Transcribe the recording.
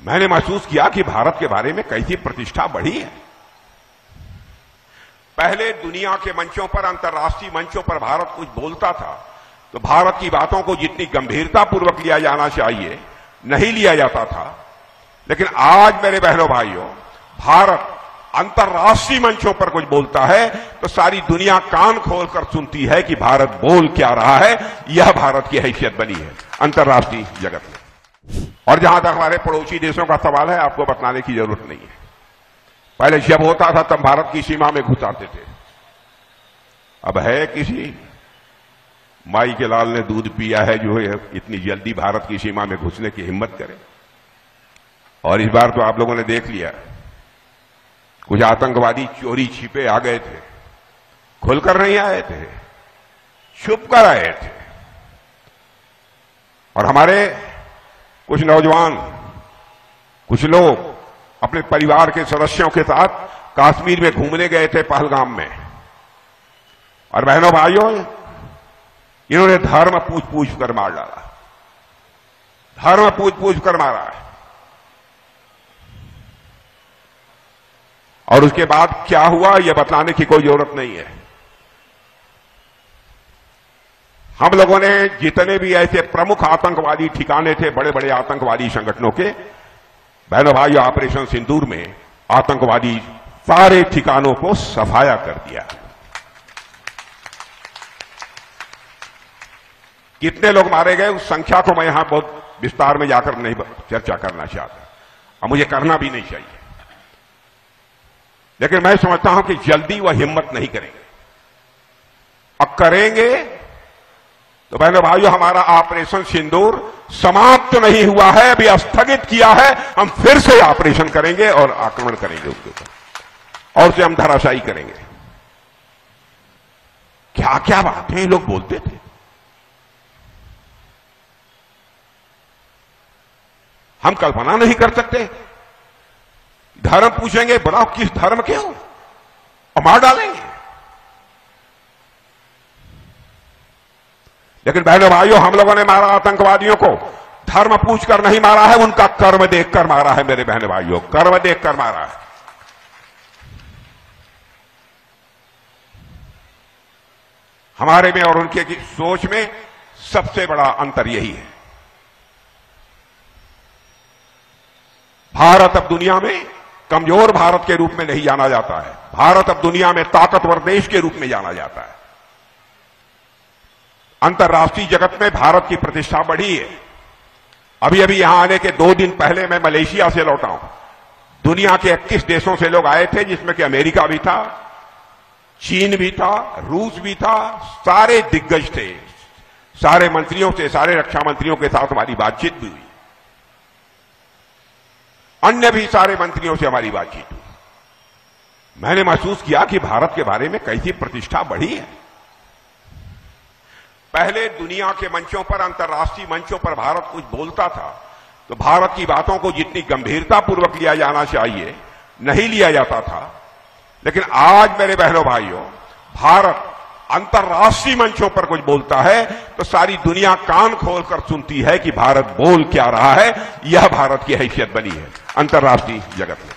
मैंने महसूस किया कि भारत के बारे में कैसी प्रतिष्ठा बढ़ी है। पहले दुनिया के मंचों पर, अंतर्राष्ट्रीय मंचों पर भारत कुछ बोलता था तो भारत की बातों को जितनी गंभीरतापूर्वक लिया जाना चाहिए नहीं लिया जाता था। लेकिन आज मेरे बहनों भाइयों, भारत अंतर्राष्ट्रीय मंचों पर कुछ बोलता है तो सारी दुनिया कान खोलकर सुनती है कि भारत बोल क्या रहा है। यह भारत की हैसियत बनी है अंतर्राष्ट्रीय जगत में। और जहां तक हमारे पड़ोसी देशों का सवाल है, आपको बताने की जरूरत नहीं है। पहले जब होता था तब भारत की सीमा में घुस आते थे। अब है किसी माई के लाल ने दूध पिया है जो है इतनी जल्दी भारत की सीमा में घुसने की हिम्मत करे। और इस बार तो आप लोगों ने देख लिया, कुछ आतंकवादी चोरी छिपे आ गए थे, खुलकर नहीं आए थे, छुप कर आए थे। और हमारे कुछ नौजवान, कुछ लोग अपने परिवार के सदस्यों के साथ कश्मीर में घूमने गए थे, पहलगाम में। और बहनों भाइयों, इन्होंने धर्म पूछ पूछ कर मार डाला, धर्म पूछ पूछ कर मारा है। और उसके बाद क्या हुआ यह बताने की कोई जरूरत नहीं है। हम लोगों ने जितने भी ऐसे प्रमुख आतंकवादी ठिकाने थे, बड़े बड़े आतंकवादी संगठनों के, बहनों भाइयों, ऑपरेशन सिंदूर में आतंकवादी सारे ठिकानों को सफाया कर दिया। कितने लोग मारे गए उस संख्या को मैं यहां बहुत विस्तार में जाकर नहीं चर्चा करना चाहता, और मुझे करना भी नहीं चाहिए। लेकिन मैं समझता हूं कि जल्दी वह हिम्मत नहीं करेंगे। अब करेंगे तो बहनों भाइयों, हमारा ऑपरेशन सिंदूर समाप्त तो नहीं हुआ है, अभी स्थगित किया है। हम फिर से ऑपरेशन करेंगे और आक्रमण करेंगे उसके ऊपर, और उसे हम धराशायी करेंगे। क्या क्या बातें ये लोग बोलते थे। हम कल्पना नहीं कर सकते। धर्म पूछेंगे, बताओ किस धर्म के हो, और मार डालेंगे। लेकिन बहनों भाइयों, हम लोगों ने मारा आतंकवादियों को, धर्म पूछकर नहीं मारा है, उनका कर्म देखकर मारा है। मेरे बहनों भाइयों, कर्म देखकर मारा है। हमारे में और उनके की सोच में सबसे बड़ा अंतर यही है। भारत अब दुनिया में कमजोर भारत के रूप में नहीं जाना जाता है। भारत अब दुनिया में ताकतवर देश के रूप में जाना जाता है। अंतर्राष्ट्रीय जगत में भारत की प्रतिष्ठा बढ़ी है। अभी अभी यहां आने के 2 दिन पहले मैं मलेशिया से लौटा हूं। दुनिया के 21 देशों से लोग आए थे, जिसमें कि अमेरिका भी था, चीन भी था, रूस भी था। सारे दिग्गज थे। सारे मंत्रियों से, सारे रक्षा मंत्रियों के साथ हमारी बातचीत भी हुई। अन्य भी सारे मंत्रियों से हमारी बातचीत हुई। मैंने महसूस किया कि भारत के बारे में कैसी प्रतिष्ठा बढ़ी है। पहले दुनिया के मंचों पर, अंतर्राष्ट्रीय मंचों पर भारत कुछ बोलता था तो भारत की बातों को जितनी गंभीरतापूर्वक लिया जाना चाहिए नहीं लिया जाता था। लेकिन आज मेरे बहनों भाइयों, भारत अंतर्राष्ट्रीय मंचों पर कुछ बोलता है तो सारी दुनिया कान खोलकर सुनती है कि भारत बोल क्या रहा है। यह भारत की हैसियत बनी है अंतर्राष्ट्रीय जगत में।